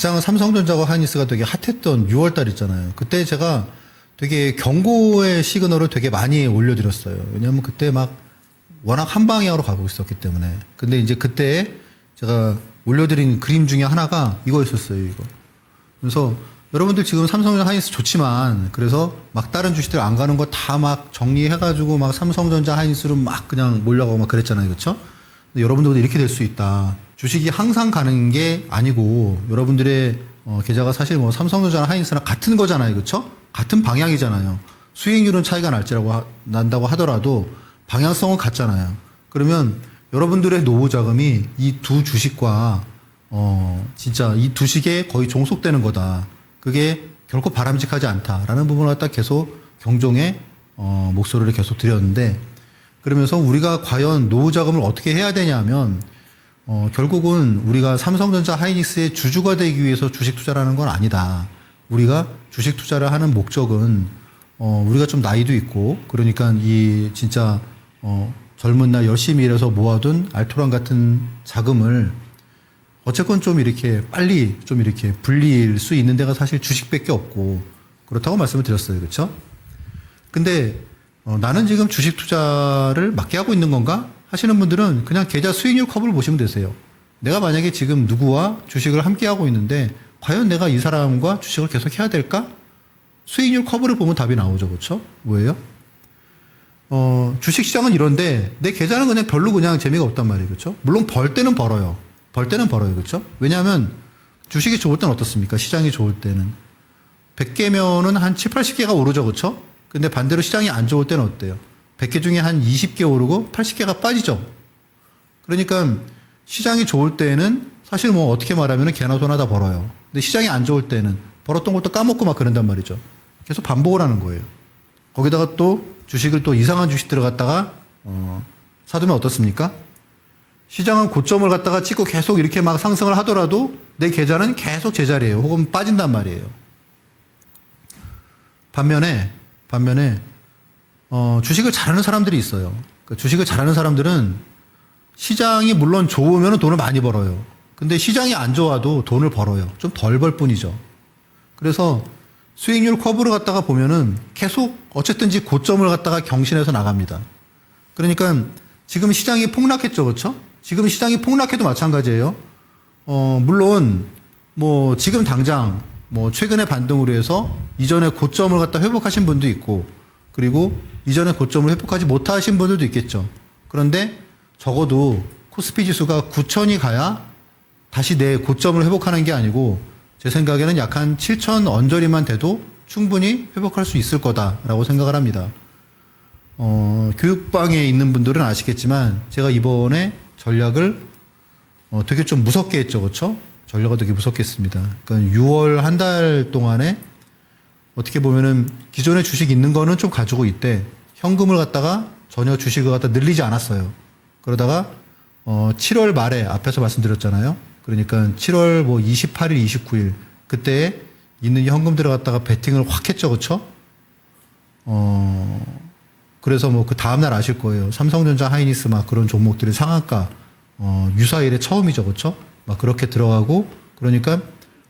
가장 삼성전자와 하이닉스가 되게 핫했던 6월달 있잖아요. 그때 제가 되게 경고의 시그널을 되게 많이 올려드렸어요. 왜냐하면 그때 막 워낙 한 방향으로 가고 있었기 때문에. 근데 이제 그때 제가 올려드린 그림 중에 하나가 이거였었어요, 이거. 그래서 여러분들 지금 삼성전자 하이닉스 좋지만, 그래서 막 다른 주식들 안 가는 거 다 막 정리해가지고 막 삼성전자 하이닉스로 막 그냥 몰려가고 막 그랬잖아요, 그쵸? 근데 여러분들도 이렇게 될 수 있다. 주식이 항상 가는 게 아니고, 여러분들의 계좌가 사실 뭐 삼성전자나 하이닉스나 같은 거잖아요, 그쵸? 같은 방향이잖아요. 수익률은 차이가 난다고 하더라도 방향성은 같잖아요. 그러면 여러분들의 노후 자금이 이 두 주식과 진짜 이 두 주식에 거의 종속되는 거다. 그게 결코 바람직하지 않다라는 부분을 갖다 계속 경종의 목소리를 계속 드렸는데, 그러면서 우리가 과연 노후 자금을 어떻게 해야 되냐면 결국은 우리가 삼성전자 하이닉스의 주주가 되기 위해서 주식 투자를 하는 건 아니다. 우리가 주식 투자를 하는 목적은 우리가 좀 나이도 있고, 그러니까 이 진짜 젊은 날 열심히 일해서 모아둔 알토란 같은 자금을 어쨌건 좀 이렇게 빨리 좀 이렇게 불릴 수 있는 데가 사실 주식밖에 없고, 그렇다고 말씀을 드렸어요. 그렇죠? 근데 나는 지금 주식 투자를 맞게 하고 있는 건가 하시는 분들은 그냥 계좌 수익률 커브를 보시면 되세요. 내가 만약에 지금 누구와 주식을 함께 하고 있는데 과연 내가 이 사람과 주식을 계속 해야 될까? 수익률 커브를 보면 답이 나오죠. 그렇죠? 뭐예요? 주식 시장은 이런데 내 계좌는 그냥 별로 그냥 재미가 없단 말이에요. 그렇죠? 물론 벌 때는 벌어요. 벌 때는 벌어요. 그렇죠? 왜냐하면 주식이 좋을 때는 어떻습니까? 시장이 좋을 때는 100개면은 한 7, 80개가 오르죠. 그렇죠? 근데 반대로 시장이 안 좋을 때는 어때요? 100개 중에 한 20개 오르고 80개가 빠지죠. 그러니까 시장이 좋을 때는 사실 뭐 어떻게 말하면 개나 소나 다 벌어요. 근데 시장이 안 좋을 때는 벌었던 것도 까먹고 막 그런단 말이죠. 계속 반복을 하는 거예요. 거기다가 또 주식을 또 이상한 주식 들어갔다가 사두면 어떻습니까? 시장은 고점을 갖다가 찍고 계속 이렇게 막 상승을 하더라도 내 계좌는 계속 제자리예요. 혹은 빠진단 말이에요. 반면에 주식을 잘하는 사람들이 있어요. 그러니까 주식을 잘하는 사람들은 시장이 물론 좋으면 돈을 많이 벌어요. 근데 시장이 안 좋아도 돈을 벌어요. 좀 덜 벌 뿐이죠. 그래서 수익률 커브를 갖다가 보면은 계속 어쨌든지 고점을 갖다가 경신해서 나갑니다. 그러니까 지금 시장이 폭락했죠. 그렇죠? 지금 시장이 폭락해도 마찬가지예요. 물론 뭐 지금 당장 뭐 최근의 반등으로 해서 이전에 고점을 갖다 회복하신 분도 있고, 그리고 이전에 고점을 회복하지 못하신 분들도 있겠죠. 그런데 적어도 코스피 지수가 9,000이 가야 다시 내 고점을 회복하는 게 아니고, 제 생각에는 약 한 7,000 언저리만 돼도 충분히 회복할 수 있을 거다라고 생각을 합니다. 교육방에 있는 분들은 아시겠지만 제가 이번에 전략을 되게 좀 무섭게 했죠. 그렇죠? 전략을 되게 무섭게 했습니다. 그러니까 6월 한 달 동안에 어떻게 보면은 기존에 주식 있는 거는 좀 가지고 있대. 현금을 갖다가 전혀 주식을 갖다 늘리지 않았어요. 그러다가 7월 말에 앞에서 말씀드렸잖아요. 그러니까 7월 뭐 28일, 29일 그때 있는 현금 들어갔다가 베팅을 확 했죠. 그렇죠? 그래서 뭐 그 다음날 아실 거예요. 삼성전자, 하이닉스 막 그런 종목들이 상한가 유사일에 처음이죠. 그렇죠? 막 그렇게 들어가고, 그러니까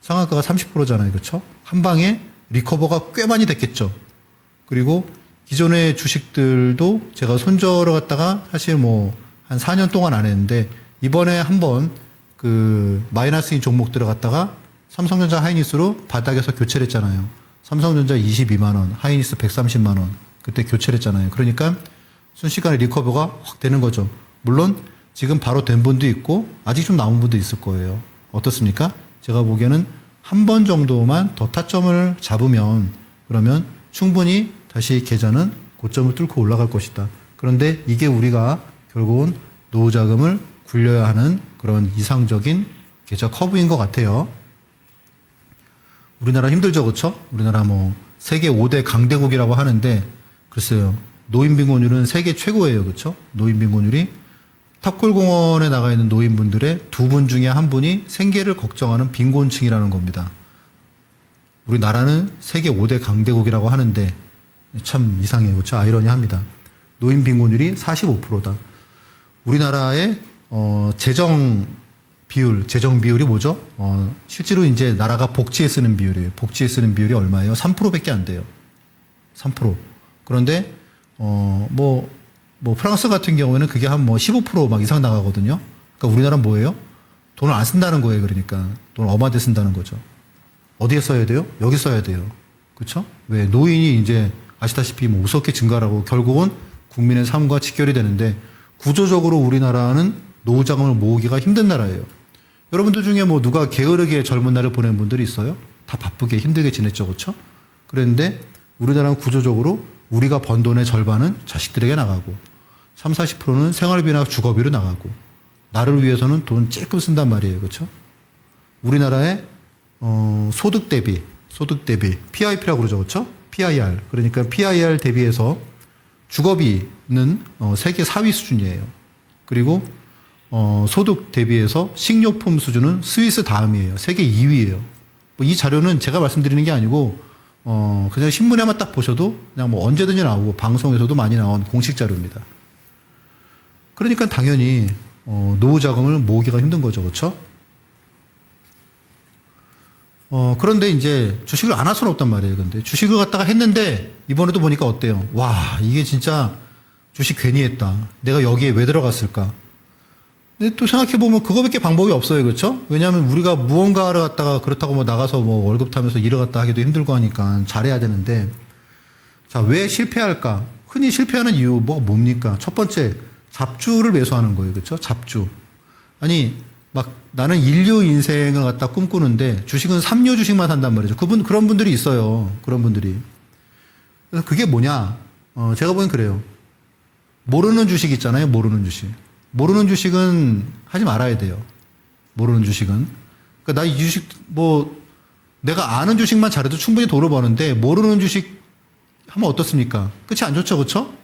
상한가가 30%잖아요. 그렇죠? 한 방에 리커버가 꽤 많이 됐겠죠. 그리고 기존의 주식들도 제가 손절을 갖다가 사실 뭐 한 4년 동안 안 했는데, 이번에 한번 그 마이너스인 종목 들어갔다가 삼성전자 하이닉스로 바닥에서 교체를 했잖아요. 삼성전자 22만 원, 하이닉스 130만 원. 그때 교체를 했잖아요. 그러니까 순식간에 리커버가 확 되는 거죠. 물론 지금 바로 된 분도 있고 아직 좀 남은 분도 있을 거예요. 어떻습니까? 제가 보기에는 한 번 정도만 더 타점을 잡으면, 그러면 충분히 다시 계좌는 고점을 뚫고 올라갈 것이다. 그런데 이게 우리가 결국은 노후 자금을 굴려야 하는 그런 이상적인 계좌 커브인 것 같아요. 우리나라 힘들죠, 그렇죠? 우리나라 뭐 세계 5대 강대국이라고 하는데, 글쎄요, 노인 빈곤율은 세계 최고예요, 그렇죠? 노인 빈곤율이 탑골공원에 나가 있는 노인분들의 2분 중에 1분이 생계를 걱정하는 빈곤층이라는 겁니다. 우리나라는 세계 5대 강대국이라고 하는데 참 이상해요, 그렇죠? 아이러니합니다. 노인 빈곤율이 45%다. 우리나라의 재정 비율, 재정 비율이 뭐죠? 실제로 이제 나라가 복지에 쓰는 비율이에요. 복지에 쓰는 비율이 얼마예요? 3%밖에 안 돼요. 3%. 그런데, 프랑스 같은 경우에는 그게 한 15% 이상 나가거든요. 그러니까 우리나라는 뭐예요? 돈을 안 쓴다는 거예요. 그러니까. 돈을 어마어마하게 쓴다는 거죠. 어디에 써야 돼요? 여기 써야 돼요. 그쵸? 왜? 노인이 이제 아시다시피 무섭게 증가하고 결국은 국민의 삶과 직결이 되는데 구조적으로 우리나라는 노후 자금을 모으기가 힘든 나라예요. 여러분들 중에 누가 게으르게 젊은 날을 보낸 분들이 있어요? 다 바쁘게 힘들게 지냈죠. 그쵸? 그런데 우리나라는 구조적으로 우리가 번 돈의 절반은 자식들에게 나가고 30~40%는 생활비나 주거비로 나가고 나를 위해서는 돈 찔끔 쓴단 말이에요. 그렇죠? 우리나라의 소득 대비 PIP라고 그러죠. 그렇죠? PIR. 그러니까 PIR 대비해서 주거비는 세계 4위 수준이에요. 그리고 소득 대비해서 식료품 수준은 스위스 다음이에요. 세계 2위예요. 이 자료는 제가 말씀드리는 게 아니고 그냥 신문에만 딱 보셔도 그냥 언제든지 나오고 방송에서도 많이 나온 공식 자료입니다. 그러니까 당연히 노후 자금을 모으기가 힘든 거죠. 그렇죠? 그런데 이제 주식을 안 할 수는 없단 말이에요. 근데 주식을 갖다가 했는데 이번에도 보니까 어때요? 와, 이게 진짜 주식 괜히 했다. 내가 여기에 왜 들어갔을까? 근데 또 생각해보면 그거밖에 방법이 없어요. 그렇죠? 왜냐하면 우리가 무언가를 갖다가 그렇다고 나가서 월급 타면서 일을 갖다 하기도 힘들고 하니까 잘해야 되는데 자, 왜 실패할까? 흔히 실패하는 이유 뭡니까? 첫 번째, 잡주를 매수하는 거예요. 그렇죠? 잡주. 아니, 나는 인류 인생을 갖다 꿈꾸는데 주식은 3류 주식만 산단 말이죠. 그런 분들이 있어요. 그런 분들이. 그래서 그게 뭐냐? 제가 보기엔 그래요. 모르는 주식 있잖아요. 모르는 주식. 모르는 주식은 하지 말아야 돼요. 모르는 주식은. 그러니까 나 이 주식 내가 아는 주식만 잘해도 충분히 돈을 버는데 모르는 주식 하면 어떻습니까? 끝이 안 좋죠. 그렇죠?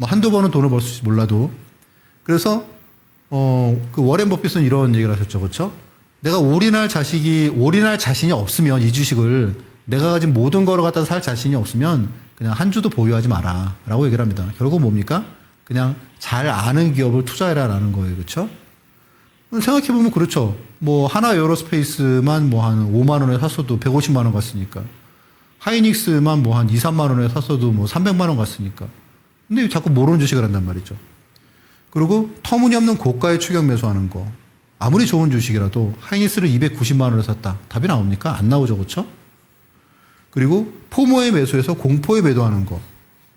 한두 번은 돈을 벌 수 있을지 몰라도. 그래서 그 워렌 버핏은 이런 얘기를 하셨죠. 그렇죠? 내가 올인할 자신이 없으면 이 주식을 내가 가진 모든 거를 갖다 살 자신이 없으면 그냥 한 주도 보유하지 마라. 라고 얘기를 합니다. 결국 뭡니까? 그냥 잘 아는 기업을 투자해라 라는 거예요. 그렇죠? 생각해보면 그렇죠. 하나 에어로스페이스만 한 5만 원에 샀어도 150만 원 갔으니까. 하이닉스만 한 2, 3만 원에 샀어도 300만 원 갔으니까. 근데 자꾸 모르는 주식을 한단 말이죠. 그리고 터무니없는 고가의 추격 매수하는 거. 아무리 좋은 주식이라도 하이닉스를 290만 원에 샀다. 답이 나옵니까? 안 나오죠. 그렇죠? 그리고 포모에 매수해서 공포에 매도하는 거.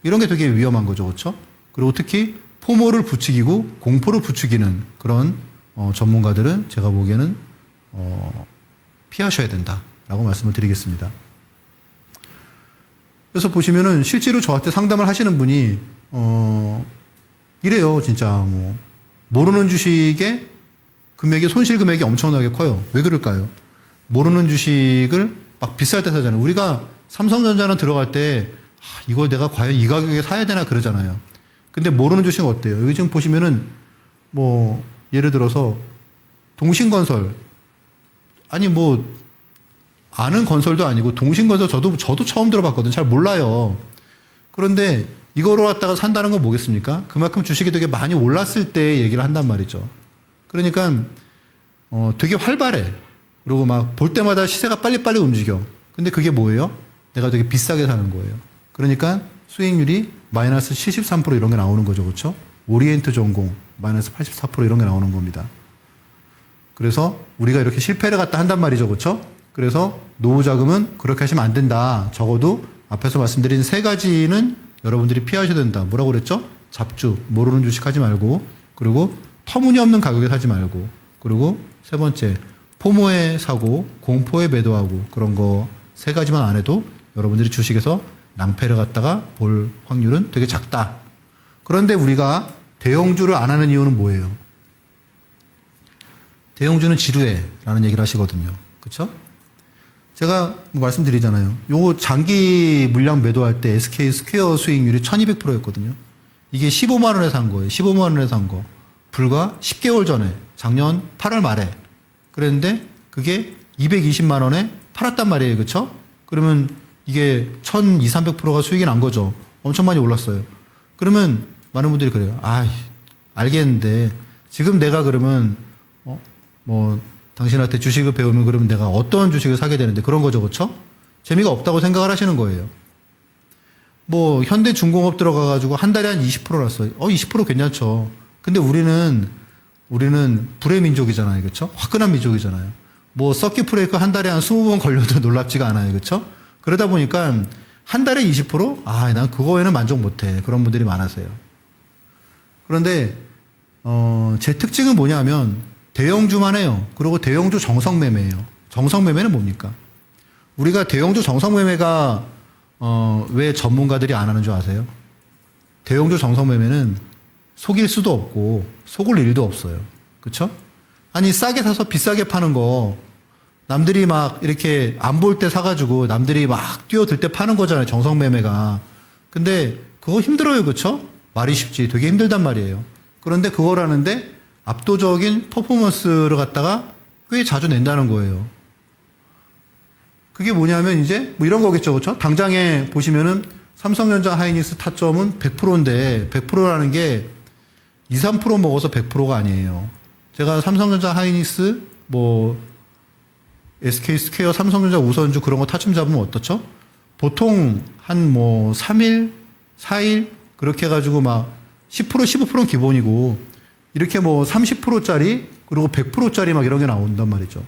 이런 게 되게 위험한 거죠. 그렇죠? 그리고 특히 포모를 부추기고 공포를 부추기는 그런 전문가들은 제가 보기에는 피하셔야 된다라고 말씀을 드리겠습니다. 그래서 보시면은 실제로 저한테 상담을 하시는 분이 이래요. 진짜 모르는 주식의 손실 금액이 엄청나게 커요. 왜 그럴까요? 모르는 주식을 비쌀 때 사잖아요. 우리가 삼성전자는 들어갈 때 이걸 내가 과연 이 가격에 사야 되나 그러잖아요. 근데 모르는 주식은 어때요? 여기 지금 보시면은 예를 들어서 동신건설 아니 아는 건설도 아니고 동신건설 저도 처음 들어봤거든요. 잘 몰라요. 그런데 이거로 갖다가 산다는 건 뭐겠습니까? 그만큼 주식이 되게 많이 올랐을 때 얘기를 한단 말이죠. 그러니까 되게 활발해. 그리고 볼 때마다 시세가 빨리빨리 움직여. 근데 그게 뭐예요? 내가 되게 비싸게 사는 거예요. 그러니까 수익률이 마이너스 73% 이런 게 나오는 거죠. 그렇죠? 오리엔트 전공 마이너스 84% 이런 게 나오는 겁니다. 그래서 우리가 이렇게 실패를 갖다 한단 말이죠. 그렇죠? 그래서 노후 자금은 그렇게 하시면 안 된다. 적어도 앞에서 말씀드린 세 가지는 여러분들이 피하셔야 된다. 뭐라고 그랬죠? 잡주, 모르는 주식 하지 말고, 그리고 터무니없는 가격에 사지 말고, 그리고 세 번째, 포모에 사고, 공포에 매도하고, 그런 거 세 가지만 안 해도 여러분들이 주식에서 낭패를 갖다가 볼 확률은 되게 작다. 그런데 우리가 대형주를 안 하는 이유는 뭐예요? 대형주는 지루해라는 얘기를 하시거든요. 그렇죠? 제가 말씀드리잖아요. 요거 장기 물량 매도할 때 SK 스퀘어 수익률이 1200%였거든요. 이게 15만 원에 산 거예요. 15만 원에 산 거. 불과 10개월 전에 작년 8월 말에 그랬는데 그게 220만 원에 팔았단 말이에요. 그렇죠? 그러면 이게 1200~300%가 수익이 난 거죠. 엄청 많이 올랐어요. 그러면 많은 분들이 그래요. 알겠는데 지금 내가 그러면 뭐 당신한테 주식을 배우면 그러면 내가 어떤 주식을 사게 되는데 그런 거죠, 그렇죠? 재미가 없다고 생각을 하시는 거예요. 뭐 현대중공업 들어가가지고 한 달에 한 20% 났어요. 20% 괜찮죠. 근데 우리는 불의 민족이잖아요, 그렇죠? 화끈한 민족이잖아요. 뭐 서킷 브레이크 한 달에 한 20번 걸려도 놀랍지가 않아요, 그렇죠? 그러다 보니까 한 달에 20%? 난 그거에는 만족 못해. 그런 분들이 많으세요. 그런데 제 특징은 뭐냐면 대형주만 해요. 그리고 대형주 정성매매예요. 정성매매는 뭡니까? 우리가 대형주 정성매매가 왜 전문가들이 안 하는 줄 아세요? 대형주 정성매매는 속일 수도 없고 속을 일도 없어요. 그쵸? 아니 싸게 사서 비싸게 파는 거 남들이 막 이렇게 안 볼 때 사가지고 남들이 막 뛰어들 때 파는 거잖아요. 정성매매가. 근데 그거 힘들어요. 그쵸? 말이 쉽지. 되게 힘들단 말이에요. 그런데 그걸 하는데 압도적인 퍼포먼스를 갖다가 꽤 자주 낸다는 거예요. 그게 뭐냐면 이제 뭐 이런 거겠죠. 그쵸? 당장에 보시면은 삼성전자 하이닉스 타점은 100%인데 100%라는 게 2, 3% 먹어서 100%가 아니에요. 제가 삼성전자 하이닉스 뭐 SK스퀘어, 삼성전자 우선주 그런 거 타점 잡으면 어떻죠? 보통 한 뭐 3일, 4일 그렇게 해가지고 막 10%, 15%는 기본이고 이렇게 뭐 30%짜리 그리고 100%짜리 막 이런 게 나온단 말이죠.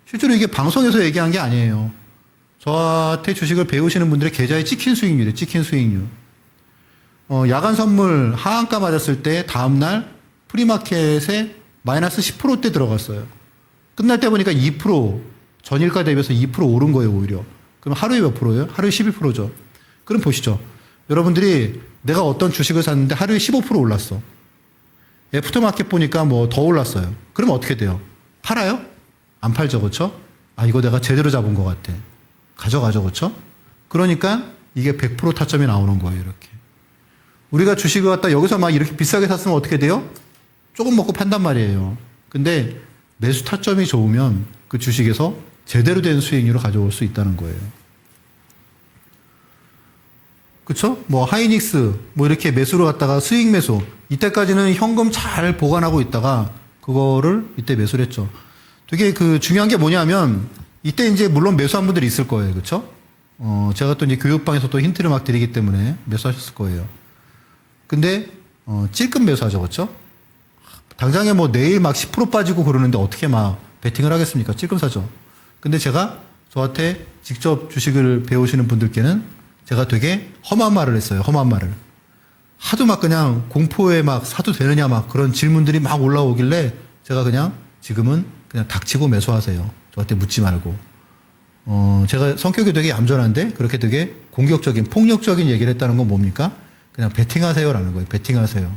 실제로 이게 방송에서 얘기한 게 아니에요. 저한테 주식을 배우시는 분들의 계좌에 찍힌 수익률이에요. 찍힌 수익률. 야간 선물 하한가 맞았을 때 다음날 프리마켓에 마이너스 10%대 들어갔어요. 끝날 때 보니까 2% 전일가 대비해서 2% 오른 거예요, 오히려. 그럼 하루에 몇 프로예요? 하루에 12%죠. 그럼 보시죠. 여러분들이 내가 어떤 주식을 샀는데 하루에 15% 올랐어. 애프터마켓 보니까 뭐 더 올랐어요. 그러면 어떻게 돼요? 팔아요? 안 팔죠, 그렇죠? 이거 내가 제대로 잡은 것 같아. 가져가죠, 그렇죠? 그러니까 이게 100% 타점이 나오는 거예요, 이렇게. 우리가 주식을 갖다 여기서 막 이렇게 비싸게 샀으면 어떻게 돼요? 조금 먹고 판단 말이에요. 근데 매수 타점이 좋으면 그 주식에서 제대로 된 수익률을 가져올 수 있다는 거예요. 그쵸? 뭐 하이닉스 뭐 이렇게 매수를 갖다가 수익 매수 이때까지는 현금 잘 보관하고 있다가 그거를 이때 매수를 했죠. 되게 그 중요한 게 뭐냐면 이때 이제 물론 매수한 분들이 있을 거예요. 그쵸? 제가 또 이제 교육방에서 또 힌트를 막 드리기 때문에 매수하셨을 거예요. 근데 찔끔 매수하죠. 그쵸? 당장에 뭐 내일 막 10% 빠지고 그러는데 어떻게 막 베팅을 하겠습니까? 찔끔 사죠. 근데 제가 저한테 직접 주식을 배우시는 분들께는 제가 되게 험한 말을 했어요. 험한 말을. 하도 막 그냥 공포에 막 사도 되느냐 막 그런 질문들이 막 올라오길래 제가 그냥 지금은 그냥 닥치고 매수하세요. 저한테 묻지 말고. 제가 성격이 되게 얌전한데 그렇게 되게 공격적인, 폭력적인 얘기를 했다는 건 뭡니까? 그냥 베팅하세요라는 거예요. 베팅하세요.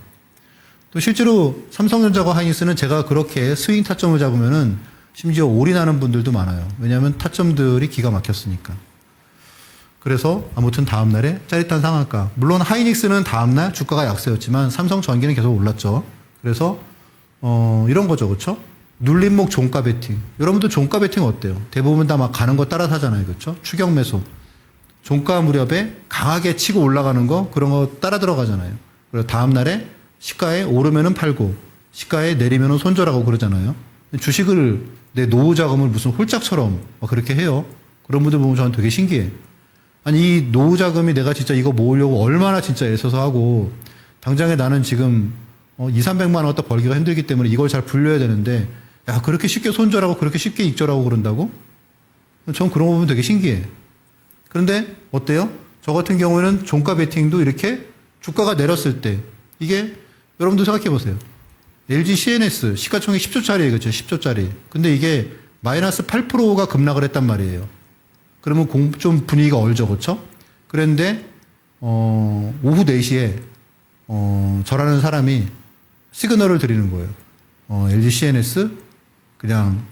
또 실제로 삼성전자와 하이닉스는 제가 그렇게 스윙 타점을 잡으면은 심지어 올인하는 분들도 많아요. 왜냐하면 타점들이 기가 막혔으니까. 그래서 아무튼 다음날에 짜릿한 상한가. 물론 하이닉스는 다음날 주가가 약세였지만 삼성전기는 계속 올랐죠. 그래서 이런 거죠. 그렇죠? 눌림목 종가 베팅. 여러분들 종가 베팅 어때요? 대부분 다 막 가는 거 따라 사잖아요. 그렇죠? 추격 매수. 종가 무렵에 강하게 치고 올라가는 거 그런 거 따라 들어가잖아요. 그래서 다음날에 시가에 오르면은 팔고 시가에 내리면은 손절하고 그러잖아요. 주식을 내 노후 자금을 무슨 홀짝처럼 그렇게 해요. 그런 분들 보면 저는 되게 신기해. 아니 이 노후 자금이 내가 진짜 이거 모으려고 얼마나 진짜 애써서 하고 당장에 나는 지금 2, 300만 원 갖다 벌기가 힘들기 때문에 이걸 잘 불려야 되는데 야 그렇게 쉽게 손절하고 그렇게 쉽게 익절하고 그런다고? 전 그런 거 보면 되게 신기해. 그런데 어때요? 저 같은 경우에는 종가 베팅도 이렇게 주가가 내렸을 때 이게 여러분도 생각해 보세요. LG CNS 시가총액 10조짜리예요. 그렇죠? 10조짜리. 근데 이게 마이너스 8%가 급락을 했단 말이에요. 그러면 좀 분위기가 얼죠. 그렇죠? 그런데 오후 4시에 저라는 사람이 시그널을 드리는 거예요. LG CNS 그냥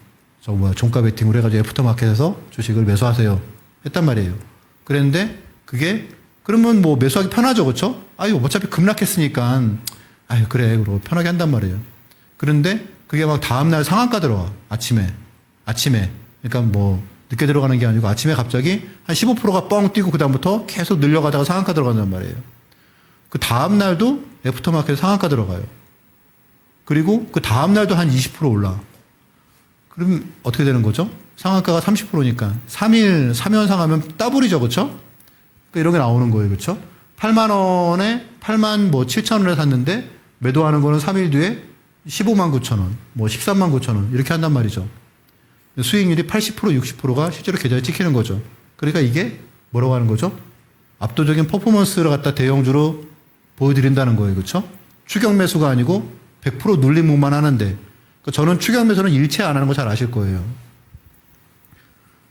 종가 베팅으로 해가지고 애프터마켓에서 주식을 매수하세요. 했단 말이에요. 그랬는데 그게 그러면 뭐 매수하기 편하죠. 그렇죠? 아유 어차피 급락했으니까 아유 그래 그러고 편하게 한단 말이에요. 그런데 그게 막 다음날 상한가 들어와. 아침에 그러니까 뭐 늦게 들어가는 게 아니고 아침에 갑자기 한 15%가 뻥 뛰고 그 다음부터 계속 늘려가다가 상한가 들어간단 말이에요. 그 다음날도 애프터마켓 상한가 들어가요. 그리고 그 다음날도 한 20% 올라. 그럼 어떻게 되는 거죠? 상한가가 30%니까 3일 3연상 하면 더블이죠. 그렇죠? 그러니까 이런 게 나오는 거예요. 그렇죠? 8만 원에 8만 뭐 7천 원에 샀는데 매도하는 거는 3일 뒤에 15만 9천 원, 뭐 13만 9천 원 이렇게 한단 말이죠. 수익률이 80% 60%가 실제로 계좌에 찍히는 거죠. 그러니까 이게 뭐라고 하는 거죠? 압도적인 퍼포먼스를 갖다 대형주로 보여드린다는 거예요. 그렇죠? 추격 매수가 아니고 100% 눌림목만 하는데 그러니까 저는 추격 매수는 일체 안 하는 거 잘 아실 거예요.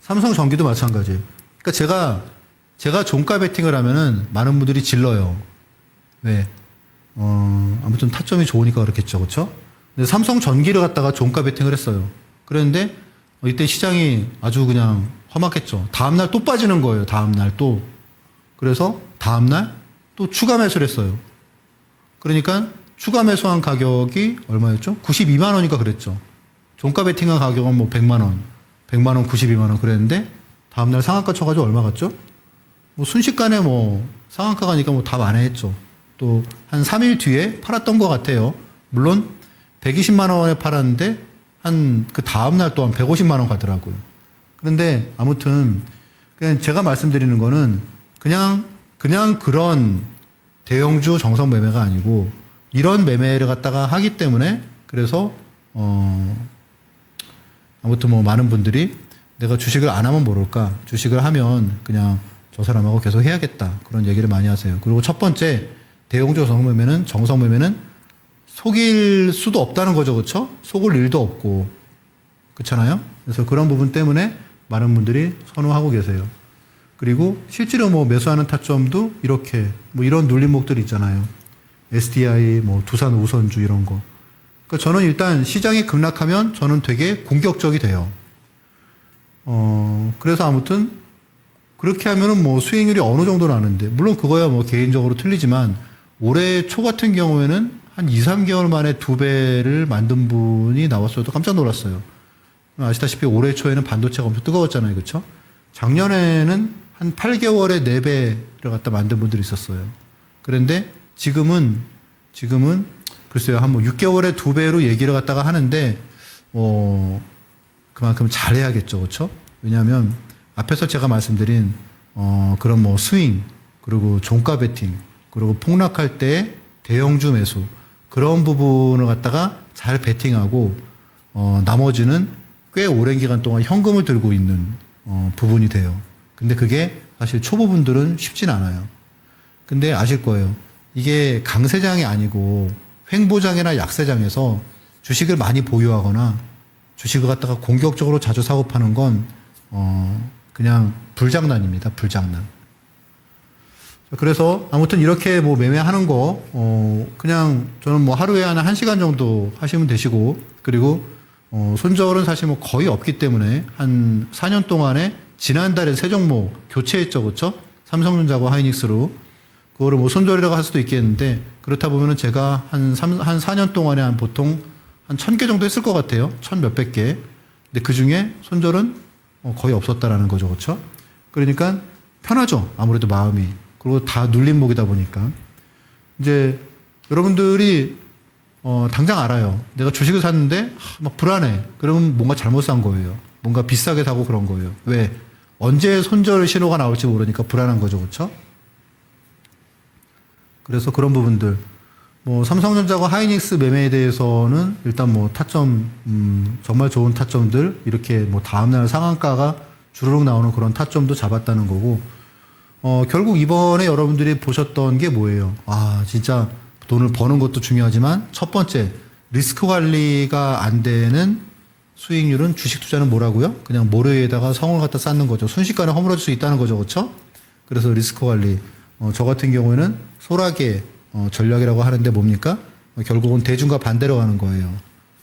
삼성전기도 마찬가지예요. 그러니까 제가 종가 베팅을 하면은 많은 분들이 질러요. 왜? 아무튼 타점이 좋으니까 그렇겠죠. 그렇죠? 근데 삼성전기를 갖다가 종가 베팅을 했어요. 그랬는데 이때 시장이 아주 그냥 험악했죠. 다음날 또 빠지는 거예요. 다음날 또. 그래서 다음날 또 추가 매수를 했어요. 그러니까 추가 매수한 가격이 얼마였죠? 92만 원이니까 그랬죠. 종가 베팅한 가격은 뭐 100만 원, 100만 원, 92만 원 그랬는데 다음날 상한가 쳐가지고 얼마 갔죠? 뭐 순식간에 뭐 상한가 가니까 뭐 다 만회했죠. 또 한 3일 뒤에 팔았던 것 같아요. 물론 120만 원에 팔았는데 한 그 다음날 또한 150만 원 가더라고요. 그런데 아무튼 그냥 제가 말씀드리는 거는 그냥 그런 대형주 정성 매매가 아니고 이런 매매를 갖다가 하기 때문에 그래서 아무튼 뭐 많은 분들이 내가 주식을 안 하면 모를까 주식을 하면 그냥 저 사람하고 계속 해야겠다 그런 얘기를 많이 하세요. 그리고 첫 번째 대형주 정성 매매는 속일 수도 없다는 거죠. 그렇죠? 속을 일도 없고 그렇잖아요. 그래서 그런 부분 때문에 많은 분들이 선호하고 계세요. 그리고 실제로 뭐 매수하는 타점도 이렇게 뭐 이런 눌림목들 있잖아요. SDI, 뭐 두산 우선주 이런 거. 그러니까 저는 일단 시장이 급락하면 저는 되게 공격적이 돼요. 그래서 아무튼 그렇게 하면은 뭐 수익률이 어느 정도 나는데 물론 그거야 뭐 개인적으로 틀리지만 올해 초 같은 경우에는 한 2, 3개월 만에 2배를 만든 분이 나왔어도 깜짝 놀랐어요. 아시다시피 올해 초에는 반도체가 엄청 뜨거웠잖아요. 그렇죠? 작년에는 한 8개월에 4배를 갖다 만든 분들이 있었어요. 그런데 지금은 글쎄요. 한 뭐 6개월에 2배로 얘기를 갖다가 하는데 그만큼 잘해야겠죠. 그렇죠? 왜냐하면 앞에서 제가 말씀드린 그런 뭐 스윙 그리고 종가 베팅 그리고 폭락할 때 대형주 매수 그런 부분을 갖다가 잘 베팅하고 나머지는 꽤 오랜 기간 동안 현금을 들고 있는 부분이 돼요. 근데 그게 사실 초보분들은 쉽진 않아요. 근데 아실 거예요. 이게 강세장이 아니고 횡보장이나 약세장에서 주식을 많이 보유하거나 주식을 갖다가 공격적으로 자주 사고 파는 건 그냥 불장난입니다. 불장난. 그래서 아무튼 이렇게 뭐 매매하는 거 그냥 저는 뭐 하루에 한 1시간 정도 하시면 되시고 그리고 손절은 사실 뭐 거의 없기 때문에 한 4년 동안에 지난달에 세 종목 교체했죠. 그렇죠? 삼성전자와 하이닉스로 그거를 뭐 손절이라고 할 수도 있겠는데 그렇다 보면은 제가 한 4년 동안에 한 보통 한 1000개 정도 했을 것 같아요. 1000 몇백 개. 근데 그 중에 손절은 거의 없었다라는 거죠. 그렇죠? 그러니까 편하죠. 아무래도 마음이. 그리고 다 눌림목이다 보니까. 이제 여러분들이 당장 알아요. 내가 주식을 샀는데 막 불안해. 그러면 뭔가 잘못 산 거예요. 뭔가 비싸게 사고 그런 거예요. 왜? 언제 손절 신호가 나올지 모르니까 불안한 거죠. 그렇죠? 그래서 그런 부분들 뭐 삼성전자와 하이닉스 매매에 대해서는 일단 뭐 타점 정말 좋은 타점들 이렇게 뭐 다음날 상한가가 주르륵 나오는 그런 타점도 잡았다는 거고 결국 이번에 여러분들이 보셨던 게 뭐예요? 아 진짜 돈을 버는 것도 중요하지만 첫 번째 리스크 관리가 안 되는 수익률은 주식 투자는 뭐라고요? 그냥 모래에다가 성을 갖다 쌓는 거죠. 순식간에 허물어질 수 있다는 거죠. 그렇죠? 그래서 리스크 관리 저 같은 경우에는 소라게 전략이라고 하는데 뭡니까? 결국은 대중과 반대로 가는 거예요.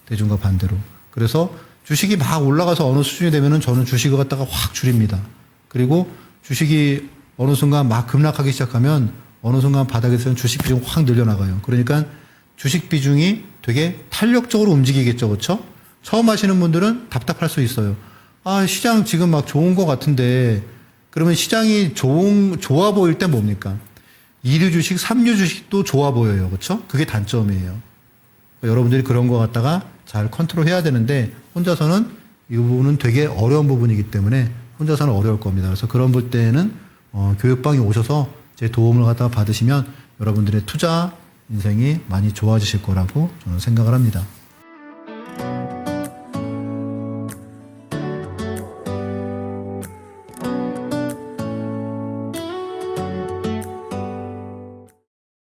대중과 반대로. 그래서 주식이 막 올라가서 어느 수준이 되면은 저는 주식을 갖다가 확 줄입니다. 그리고 주식이 어느 순간 막 급락하기 시작하면 어느 순간 바닥에서는 주식 비중 확 늘려나가요. 그러니까 주식 비중이 되게 탄력적으로 움직이겠죠. 그렇죠? 처음 하시는 분들은 답답할 수 있어요. 아, 시장 지금 막 좋은 것 같은데 그러면 시장이 좋아 보일 때 뭡니까? 2류 주식, 3류 주식도 좋아 보여요. 그렇죠? 그게 단점이에요. 여러분들이 그런 거 갖다가 잘 컨트롤 해야 되는데 혼자서는 이 부분은 되게 어려운 부분이기 때문에 혼자서는 어려울 겁니다. 그래서 그런 볼 때는 교육방에 오셔서 제 도움을 받으시면 여러분들의 투자 인생이 많이 좋아지실 거라고 저는 생각을 합니다.